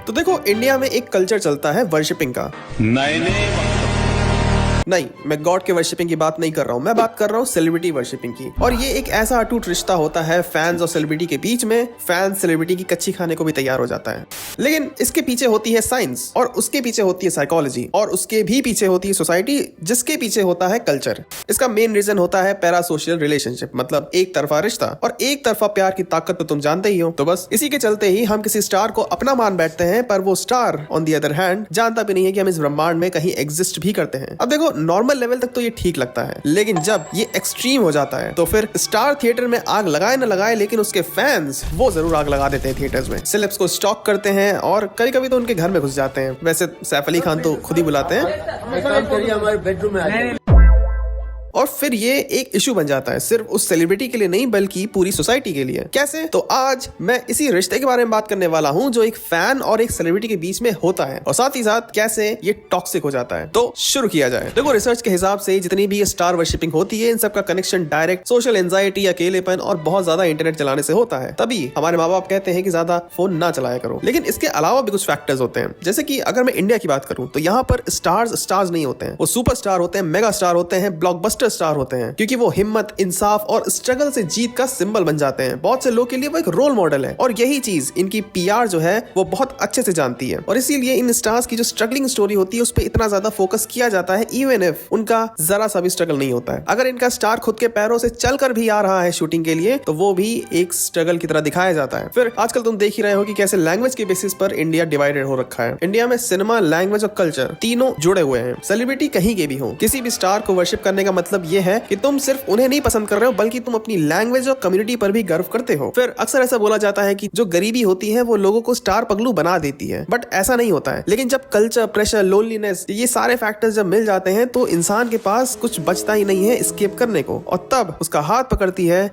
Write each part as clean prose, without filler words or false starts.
तो देखो, इंडिया में एक कल्चर चलता है वर्शिपिंग का। नहीं, मैं गॉड के वर्शिपिंग की बात नहीं कर रहा हूँ, मैं बात कर रहा हूँ सेलिब्रिटी वर्शिपिंग की। और ये एक ऐसा अटूट रिश्ता होता है फैंस और सेलिब्रिटी के बीच में। फैंस सेलिब्रिटी की कच्ची खाने को भी तैयार हो जाता है, लेकिन इसके पीछे होती है साइंस, और उसके पीछे होती है साइकोलॉजी, और उसके भी पीछे होती है सोसाइटी, जिसके पीछे होता है कल्चर। इसका मेन रीजन होता है पैरासोशियल रिलेशनशिप, मतलब एक तरफा रिश्ता। और एक तरफा प्यार की ताकत तो तुम जानते ही हो। तो बस इसी के चलते ही हम किसी स्टार को अपना मान बैठते हैं, पर वो star on the other hand जानता भी नहीं है कि हम इस ब्रह्मांड में कहीं एग्जिस्ट भी करते हैं। अब देखो, नॉर्मल लेवल तक तो ये ठीक लगता है, लेकिन जब ये एक्सट्रीम हो जाता है तो फिर स्टार थिएटर में आग लगाए न लगाए, लेकिन उसके फैंस वो जरूर आग लगा देते हैं थिएटर्स में। सेलेब्स को स्टॉक करते हैं और कभी कभी तो उनके घर में घुस जाते हैं। वैसे सैफ अली खान तो खुद ही बुलाते हैं हमारे बेडरूम में। और फिर ये एक इशू बन जाता है, सिर्फ उस सेलिब्रिटी के लिए नहीं बल्कि पूरी सोसाइटी के लिए। कैसे? तो आज मैं इसी रिश्ते के बारे में बात करने वाला हूं जो एक फैन और एक सेलिब्रिटी के बीच में होता है, और साथ ही साथ कैसे ये टॉक्सिक हो जाता है। तो शुरू किया जाए। देखो, रिसर्च के हिसाब से जितनी भी स्टार वर्शिपिंग होती है, इन सबका कनेक्शन डायरेक्ट सोशल एंजाइटी, अकेलेपन और बहुत ज्यादा इंटरनेट चलाने से होता है। तभी हमारे माँ बाप कहते हैं कि ज्यादा फोन ना चलाया करो। लेकिन इसके अलावा भी कुछ फैक्टर्स होते हैं। जैसे कि अगर मैं इंडिया की बात करूं तो यहाँ पर स्टार्स नहीं होते हैं, वो सुपर स्टार होते हैं, मेगा स्टार होते हैं, ब्लॉकबस्टर स्टार होते हैं, क्योंकि वो हिम्मत, इंसाफ और स्ट्रगल से जीत का सिंबल बन जाते हैं। बहुत से लोग के लिए वो एक रोल मॉडल है, और यही चीज इनकी पीआर जो है वो बहुत अच्छे से जानती है। और इसीलिए इन स्टार्स की जो स्ट्रगलिंग स्टोरी होती है उस पर इतना ज्यादा फोकस किया जाता है, इवन इफ उनका जरा सा भी स्ट्रगल नहीं होता है। अगर इनका स्टार खुद के पैरों से चलकर भी आ रहा है शूटिंग के लिए, तो वो भी एक स्ट्रगल की तरह दिखाया जाता है। फिर आजकल तुम देख ही रहे हो कि कैसे लैंग्वेज के बेसिस पर इंडिया डिवाइडेड हो रखा है। इंडिया में सिनेमा, लैंग्वेज और कल्चर तीनों जुड़े हुए हैं। सेलिब्रिटी कहीं के भी हो, किसी भी स्टार को वर्शिप करने का मतलब ये है कि तुम सिर्फ उन्हें नहीं पसंद कर रहे हो, बल्कि तुम अपनी लैंग्वेज और कम्युनिटी पर भी गर्व करते हो। फिर अक्सर ऐसा बोला जाता है कि जो गरीबी होती है वो लोगों को स्टार पगलू बना देती है, बट ऐसा नहीं होता है। लेकिन जब कल्चर, प्रेशर, लोनलीनेस, ये सारे फैक्टर्स जब मिल जाते हैं तो इंसान के पास कुछ बचता ही नहीं है एस्केप करने को, और तब उसका हाथ पकड़ती है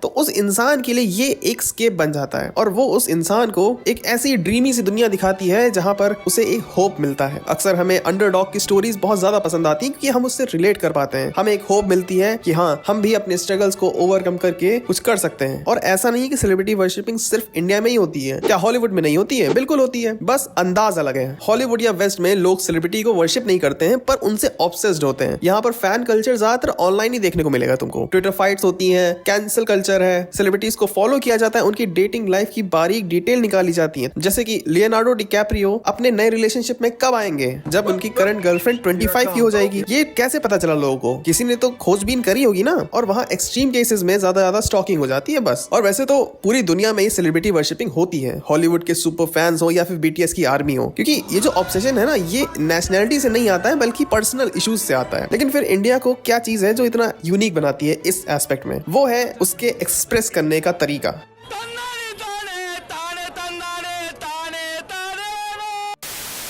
तो उस इंसान के लिए ये एक स्केप बन जाता है, और वो उस इंसान को एक ऐसी ड्रीमी सी दुनिया दिखाती है जहां पर उसे एक होप मिलता है। अक्सर हमें अंडरडॉग की स्टोरीज बहुत ज्यादा पसंद आती हैं क्योंकि हम उससे रिलेट कर पाते हैं। हमें एक होप मिलती है कि हाँ, हम भी अपने स्ट्रगल्स को ओवरकम करके कुछ कर सकते हैं। और ऐसा नहीं कि सेलिब्रिटी वर्शिपिंग सिर्फ इंडिया में ही होती है। क्या हॉलीवुड में नहीं होती है? बिल्कुल होती है, बस अंदाज अलग है। हॉलीवुड या वेस्ट में लोग सेलिब्रिटी को वर्शिप नहीं करते हैं, पर उनसे ऑब्सेस्ड होते हैं। यहाँ पर फैन कल्चर ज्यादातर ऑनलाइन ही देखने को मिलेगा तुमको। ट्विटर फाइट्स होती है, कैंसिल कल्चर है, सेलिब्रिटीज को फॉलो किया जाता है, उनकी डेटिंग लाइफ की बारीक डिटेल निकाली जाती है। जैसे कि लियोनार्डो डिकैप्रियो अपने नए रिलेशनशिप में कब आएंगे, जब उनकी करंट गर्लफ्रेंड 25 की हो जाएगी। ये कैसे पता चला लोगों को? किसी ने तो खोजबीन करी होगी ना। और वहाँ एक्सट्रीम केसेस में ज्यादा स्टॉकिंग हो जाती है बस। और वैसे तो पूरी दुनिया में सेलिब्रिटी वर्शिपिंग होती है, हॉलीवुड के सुपर फैंस हो या फिर बीटीएस की आर्मी हो, क्योंकि ये जो ऑब्सेशन है ना, ये नेशनैलिटी से नहीं आता है बल्कि पर्सनल इश्यूज से आता है। लेकिन फिर इंडिया को क्या चीज है जो इतना यूनिक बनाती है इस एस्पेक्ट में? वो है उसके एक्सप्रेस करने का तरीका।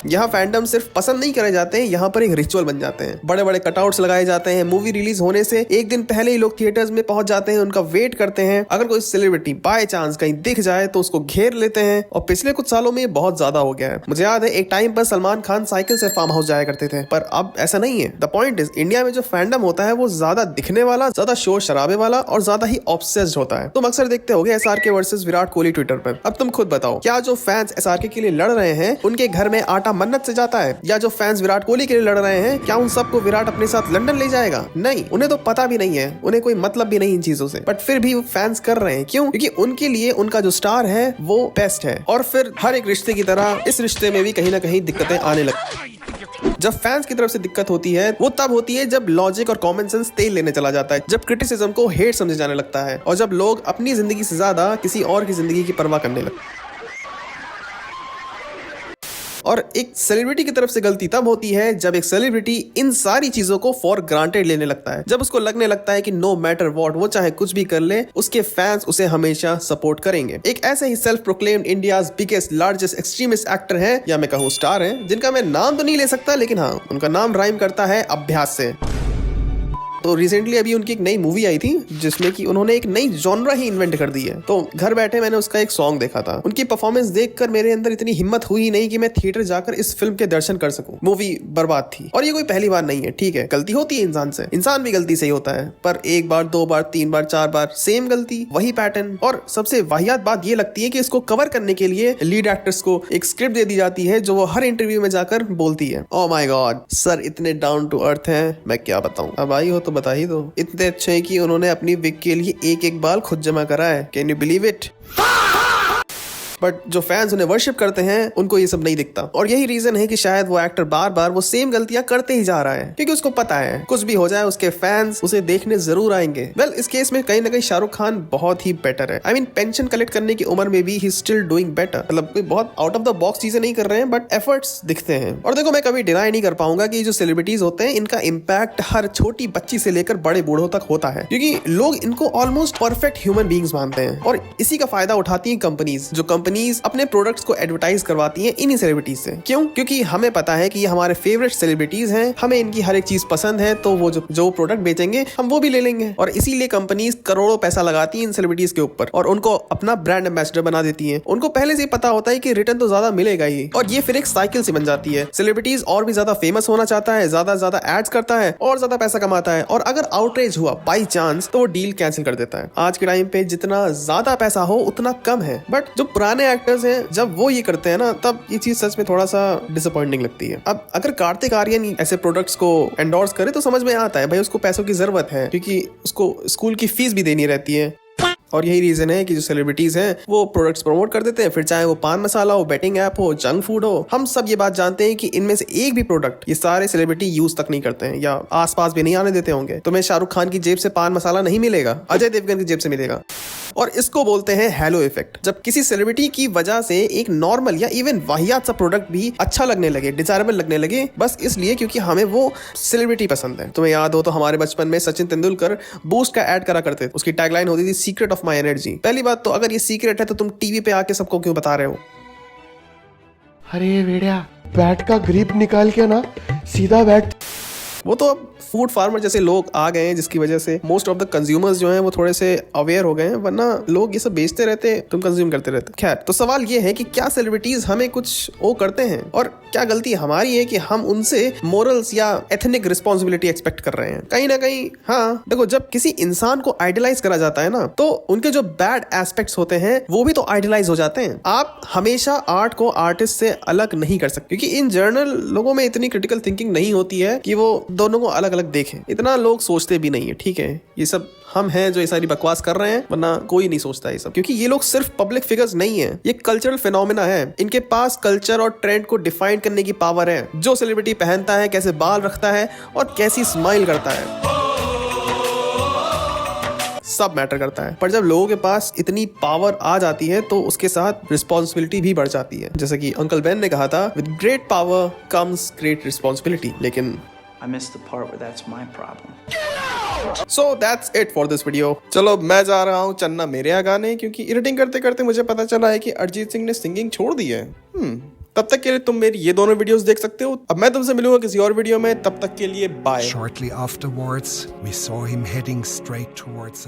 यहाँ फैंडम सिर्फ पसंद नहीं करे जाते हैं, यहाँ पर एक रिचुअल बन जाते हैं। बड़े बड़े कटआउट्स लगाए जाते हैं। मूवी रिलीज होने से एक दिन पहले ही लोग थिएटर्स में पहुंच जाते हैं, उनका वेट करते हैं। अगर कोई सेलिब्रिटी बाय चांस कहीं दिख जाए तो उसको घेर लेते हैं, और पिछले कुछ सालों में बहुत ज्यादा हो गया है। मुझे याद है एक टाइम पर सलमान खान साइकिल से फार्म हाउस जाया करते थे, पर अब ऐसा नहीं है। द पॉइंट इज, इंडिया में जो फैंडम होता है वो ज्यादा दिखने वाला, ज्यादा शोर शराबे वाला और ज्यादा ही ऑब्सेस्ड होता है। तुम अक्सर देखते होगे SRK versus Virat Kohli Twitter पर। अब तुम खुद बताओ, क्या जो फैंस एसआरके के लिए लड़ रहे हैं उनके घर में आटा मन्नत से जाता है? या जो फैंस विराट कोहली के लिए लड़ रहे हैं, क्या उन सबको विराट अपने साथ लंदन ले जाएगा? नहीं, उन्हें तो पता भी नहीं है, उन्हें कोई मतलब भी नहीं इन चीजों से, बट फिर भी वो फैंस कर रहे हैं। क्यों? क्योंकि उनके लिए उनका जो स्टार है वो बेस्ट है। और फिर हर एक रिश्ते की तरह इस रिश्ते में भी कहीं ना कहीं दिक्कतें आने लगती। जब फैंस की तरफ से दिक्कत होती है वो तब होती है जब लॉजिक और कॉमन सेंस तेल लेने चला जाता है, जब क्रिटिसिज्म को हेट समझे जाने लगता है, और जब लोग अपनी जिंदगी से ज्यादा किसी और की जिंदगी की परवाह करने लगते हैं। और एक सेलिब्रिटी की तरफ से गलती तब होती है जब एक सेलिब्रिटी इन सारी चीजों को फॉर ग्रांटेड लेने लगता है, जब उसको लगने लगता है कि नो मैटर व्हाट, वो चाहे कुछ भी कर ले, उसके फैंस उसे हमेशा सपोर्ट करेंगे। एक ऐसे ही self proclaimed India's biggest largest extremist actor हैं, या मैं कहूँ स्टार हैं, जिनका मैं नाम तो नहीं ले सकता, लेकिन हाँ, उनका नाम राइम करता है अभ्यास से। तो रिसेंटली अभी उनकी एक नई मूवी आई थी जिसमें कि उन्होंने एक नई जॉनरा ही इन्वेंट कर दी है। तो घर बैठे मैंने उसका एक सॉन्ग देखा था। उनकी परफॉर्मेंस देखकर मेरे अंदर इतनी हिम्मत हुई नहीं कि मैं थिएटर जाकर इस फिल्म के दर्शन कर सकूं। मूवी बर्बाद थी। और ये कोई पहली बार नहीं है, ठीक है, गलती होती है इंसान से, इंसान भी गलती से ही होता है, पर एक बार, दो बार, तीन बार, चार बार सेम गलती, वही पैटर्न। और सबसे वाहियात बात ये लगती है कि इसको कवर करने के लिए लीड एक्टर्स को एक स्क्रिप्ट दे दी जाती है जो वो हर इंटरव्यू में जाकर बोलती है। ओह माय गॉड सर, इतने डाउन टू अर्थ हैं, मैं क्या बताऊं। अब आई हो तो बता ही दो। इतने अच्छे हैं कि उन्होंने अपनी विग के लिए एक एक बाल खुद जमा करा है। Can you believe it? But जो फैंस उन्हें वर्शिप करते हैं उनको ये सब नहीं दिखता। और यही रीजन है कि शायद वो एक्टर बार बार वो सेम गलतियां करते ही जा रहा है, क्योंकि उसको पता है कुछ भी हो जाए उसके फैंस उसे देखने जरूर आएंगे। वेल, इस केस में कहीं ना कहीं शाहरुख खान बहुत ही बेटर है। आई मीन, पेंशन कलेक्ट करने की उम्र में भी ही स्टिल डूइंग बेटर। मतलब बहुत आउट ऑफ द बॉक्स चीजें नहीं कर रहे हैं, बट एफर्ट्स दिखते हैं। और देखो, मैं कभी डिनाई नहीं कर पाऊंगा कि जो सेलिब्रिटीज होते हैं इनका इम्पैक्ट हर छोटी बच्ची से लेकर बड़े बूढ़ों तक होता है, क्योंकि लोग इनको ऑलमोस्ट परफेक्ट ह्यूमन बींग्स मानते हैं। और इसी का फायदा उठाती है कंपनीज, जो कंपनीज अपने प्रोडक्ट्स को एडवर्टाइज करवाती हैं इन्हीं सेलिब्रिटीज से। क्यों? क्योंकि हमें पता है कि ये हमारे फेवरेट सेलिब्रिटीज हैं, हमें इनकी हर एक चीज पसंद है, तो वो जो प्रोडक्ट बेचेंगे हम वो भी ले लेंगे। और इसीलिए कंपनीज करोड़ों पैसा लगाती हैं इन सेलिब्रिटीज के ऊपर और उनको अपना ब्रांड एम्बेसडर बना देती हैं। उनको पहले से ही पता होता है कि रिटर्न तो ज्यादा मिलेगा ही, और ये फिर एक साइकिल से बन जाती है। सेलिब्रिटीज और भी ज्यादा फेमस होना चाहता है, ज्यादा एड्स करता है और ज्यादा पैसा कमाता है, और अगर आउटरीच हुआ बाई चांस तो वो डील कैंसिल कर देता है। आज के टाइम पे जितना ज्यादा पैसा हो उतना कम है, बट जो पुराने एक्टर्स हैं जब वो ये करते हैं ना, तब ये चीज सच में थोड़ा सा डिसअपॉइंटिंग लगती है। अब अगर कार्तिक आर्यन ऐसे प्रोडक्ट्स को एंडोर्स करे तो समझ में आता है, भाई उसको पैसों की जरूरत है, क्योंकि उसको स्कूल की फीस भी देनी रहती है। और यही रीजन है कि जो सेलिब्रिटीज हैं वो प्रोडक्ट्स प्रमोट कर देते हैं, फिर चाहे वो पान मसाला हो, बैटिंग ऐप हो, जंक फूड हो। हम सब ये बात जानते हैं कि इनमें से एक भी प्रोडक्ट ये सारे सेलिब्रिटी यूज तक नहीं करते हैं, या आसपास भी नहीं आने देते होंगे। तुम्हें शाहरुख खान की जेब से पान मसाला नहीं मिलेगा, अजय देवगन की जेब से मिलेगा। और इसको बोलते हैं हैलो इफेक्ट। जब किसी सेलिब्रिटी की वजह से एक नॉर्मल या इवन वाहियात सा प्रोडक्ट भी अच्छा लगने लगे, डिजायरेबल लगने लगे, बस इसलिए क्योंकि हमें वो सेलिब्रिटी पसंद है। तुम्हें याद हो तो हमारे बचपन में सचिन तेंदुलकर बूस्ट का ऐड करा करते थे। उसकी टैगलाइन होती थी सीक्रेट ऑफ माई एनर्जी। पहली बात तो अगर ये सीक्रेट है तो तुम टीवी पे आके सबको क्यों बता रहे हो? अरे बेड़िया, बैट का ग्रिप निकाल के ना सीधा बैट। वो तो अब फूड फार्मर जैसे लोग आ गए हैं, जिसकी वजह से मोस्ट ऑफ द कंज्यूमर्स जो हैं वो थोड़े से अवेयर हो गए हैं, वरना लोग ये सब बेचते रहते, तुम कंज्यूम करते रहते। खैर, तो सवाल ये है कि क्या सेलिब्रिटीज हमें कुछ वो करते हैं, और क्या गलती हमारी है कि हम उनसे मोरल्स या एथनिक रिस्पॉन्सिबिलिटी एक्सपेक्ट कर रहे हैं? कहीं ना कहीं हाँ। देखो, जब किसी इंसान को आइडलाइज करा जाता है ना, तो उनके जो बैड एस्पेक्ट्स होते हैं वो भी तो आइडलाइज हो जाते हैं। आप हमेशा आर्ट को आर्टिस्ट से अलग नहीं कर सकते, क्योंकि इन जनरल लोगों में इतनी क्रिटिकल थिंकिंग नहीं होती है कि वो दोनों को अलग अलग देखें। इतना लोग सोचते भी नहीं है, ठीक है। ये सब हम हैं जो ये सारी बकवास कर रहे हैं, वरना कोई नहीं सोचता ये सब, क्योंकि ये लोग सिर्फ पब्लिक फिगर्स नहीं है, ये कल्चरल फिनोमेना है। इनके पास कल्चर और ट्रेंड को डिफाइन करने की पावर है। जो सेलिब्रिटी पहनता है, कैसे बाल रखता है और कैसी स्माइल करता है, सब मैटर करता है। पर जब लोगों के पास इतनी पावर आ जाती है तो उसके साथ रिस्पॉन्सिबिलिटी भी बढ़ जाती है। जैसे कि अंकल बेन ने कहा था, with great power comes great responsibility. लेकिन I missed the part where that's my problem. So that's it for this video. चलो मैं जा रहा हूँ चन्ना मेरे यहाँ गाने, क्योंकि एडिटिंग करते करते मुझे पता चला है कि अरिजीत सिंह ने सिंगिंग छोड़ दी है। तब तक के लिए तुम मेरी ये दोनों वीडियोस देख सकते हो। अब मैं तुमसे मिलूंगा किसी और वीडियो में, तब तक के लिए bye. Shortly afterwards, we saw him heading straight towards